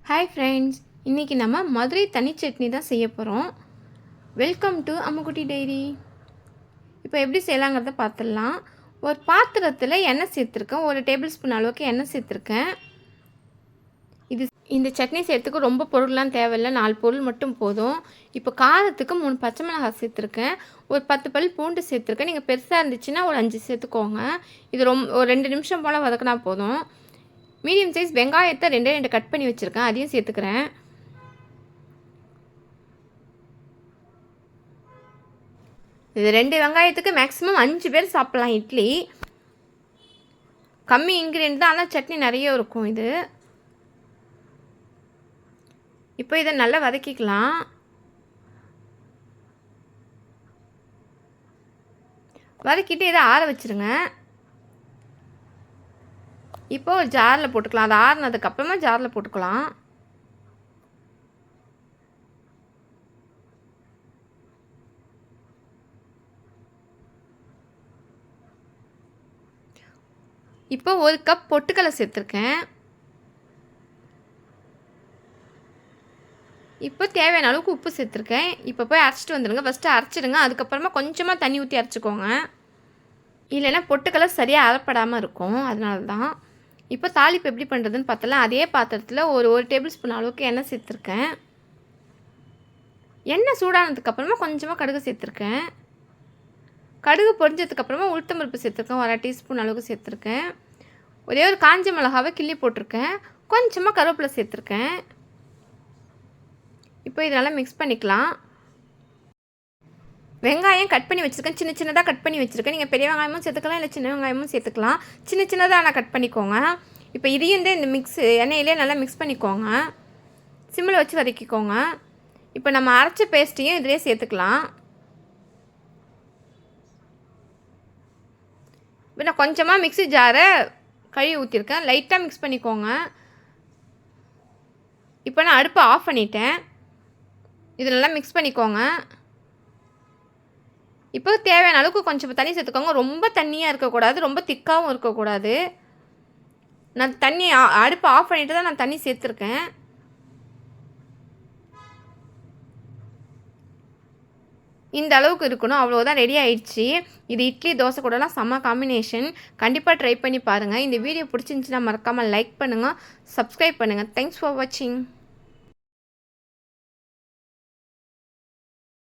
Hi friends, இன்றைக்கி நம்ம மதுரை தனி சட்னி தான் செய்ய போகிறோம். Welcome to Ammukutty diary. இப்போ எப்படி செய்யலாங்கிறத பார்த்துடலாம். ஒரு பாத்திரத்தில் எண்ணெய் சேர்த்துருக்கேன். 1 டேபிள் ஸ்பூன் அளவுக்கு எண்ணெய் சேர்த்துருக்கேன். இந்த சட்னி செய்கிறதுக்கு ரொம்ப பொருள்லாம் தேவையில்லை, 4 பொருள் மட்டும் போதும். இப்போ காரத்துக்கு 3 பச்சை மிளகாய் சேர்த்துருக்கேன். ஒரு 10 பல் பூண்டு சேர்த்துருக்கேன். நீங்கள் பெருசாக இருந்துச்சுன்னா ஒரு 5 சேர்த்துக்கோங்க. இது ஒரு 2 நிமிஷம் போல் வதக்கினா போதும். மீடியம் சைஸ் வெங்காயத்தை 2 கட் பண்ணி வச்சுருக்கேன், அதையும் சேர்த்துக்கிறேன். இது 2 வெங்காயத்துக்கு மேக்ஸிமம் 5 பேர் சாப்பிட்லாம். இட்லி கம்மி இன்க்ரீடியன்ட் தான், ஆனால் சட்னி நிறைய இருக்கும் இது. இப்போ இதை நல்லா வதக்கிக்கலாம். வதக்கிட்டு இதை ஆற வச்சுருங்க. இப்போ ஒரு ஜாரில் போட்டுக்கலாம். அது ஆறுனதுக்கப்புறமா ஜாரில் போட்டுக்கலாம். இப்போ 1 கப் பொட்டுக்கடலை சேர்த்துருக்கேன். இப்போ தேவையான அளவுக்கு உப்பு சேர்த்துருக்கேன். இப்போ போய் அரைச்சிட்டு வந்துடுங்க. ஃபஸ்ட்டு அரைச்சிடுங்க, அதுக்கப்புறமா கொஞ்சமாக தண்ணி ஊற்றி அரைச்சிக்கோங்க. இல்லைன்னா பொட்டுக்கடலை சரியாக அரைப்படாமல் இருக்கும், அதனால தான். இப்போ தாளிப்பு எப்படி பண்ணுறதுன்னு பார்த்தலாம். அதே பாத்திரத்தில் ஒரு டேபிள் ஸ்பூன் அளவுக்கு எண்ணெய் சேர்த்துருக்கேன். எண்ணெய் சூடானதுக்கப்புறமா கொஞ்சமாக கடுகு சேர்த்துருக்கேன். கடுகு பொரிஞ்சதுக்கப்புறமா உளுத்தம்பருப்பு சேர்த்துருக்கேன். 1/2 டீஸ்பூன் அளவுக்கு சேர்த்துருக்கேன். ஒரே ஒரு காஞ்ச மிளகாவை கிள்ளி போட்டிருக்கேன். கொஞ்சமாக கருவேப்பிலை சேர்த்துருக்கேன். இப்போ இதெல்லாம் மிக்ஸ் பண்ணிக்கலாம். வெங்காயம் கட் பண்ணி வச்சுருக்கேன், சின்ன சின்னதாக கட் பண்ணி வச்சுருக்கேன். நீங்கள் பெரிய வெங்காயமும் சேர்த்துக்கலாம், இல்லை சின்ன வெங்காயமும் சேர்த்துக்கலாம். சின்ன சின்னதாக ஆனால் கட் பண்ணிக்கோங்க. இப்போ இதையும் இந்த எண்ணெயிலே நல்லா மிக்ஸ் பண்ணிக்கோங்க. சிம்மில் வச்சு வதக்கிக்கோங்க. இப்போ நம்ம அரைச்ச பேஸ்ட்டையும் இதிலே சேர்த்துக்கலாம். இப்போ நான் கொஞ்சமாக மிக்ஸி ஜாரை கழுவி ஊற்றிருக்கேன், லைட்டாக மிக்ஸ் பண்ணிக்கோங்க. இப்போ நான் அடுப்பை ஆஃப் பண்ணிட்டேன். இது நல்லா மிக்ஸ் பண்ணிக்கோங்க. இப்போ தேவையான அளவுக்கு கொஞ்சம் தண்ணி சேர்த்துக்கோங்க. ரொம்ப தண்ணியாக இருக்கக்கூடாது, ரொம்ப திக்காகவும் இருக்கக்கூடாது. நான் தண்ணி அடுப்பை ஆஃப் பண்ணிட்டு தான் நான் தண்ணி சேர்த்துருக்கேன். இந்த அளவுக்கு இருக்கணும், அவ்வளோதான், ரெடி ஆயிடுச்சு. இது இட்லி தோசை கூடலாம் செம்ம காம்பினேஷன். கண்டிப்பாக ட்ரை பண்ணி பாருங்கள். இந்த வீடியோ பிடிச்சிருந்துச்சுன்னா மறக்காமல் லைக் பண்ணுங்கள், சப்ஸ்கிரைப் பண்ணுங்கள். தேங்க்ஸ் ஃபார் வாட்சிங்.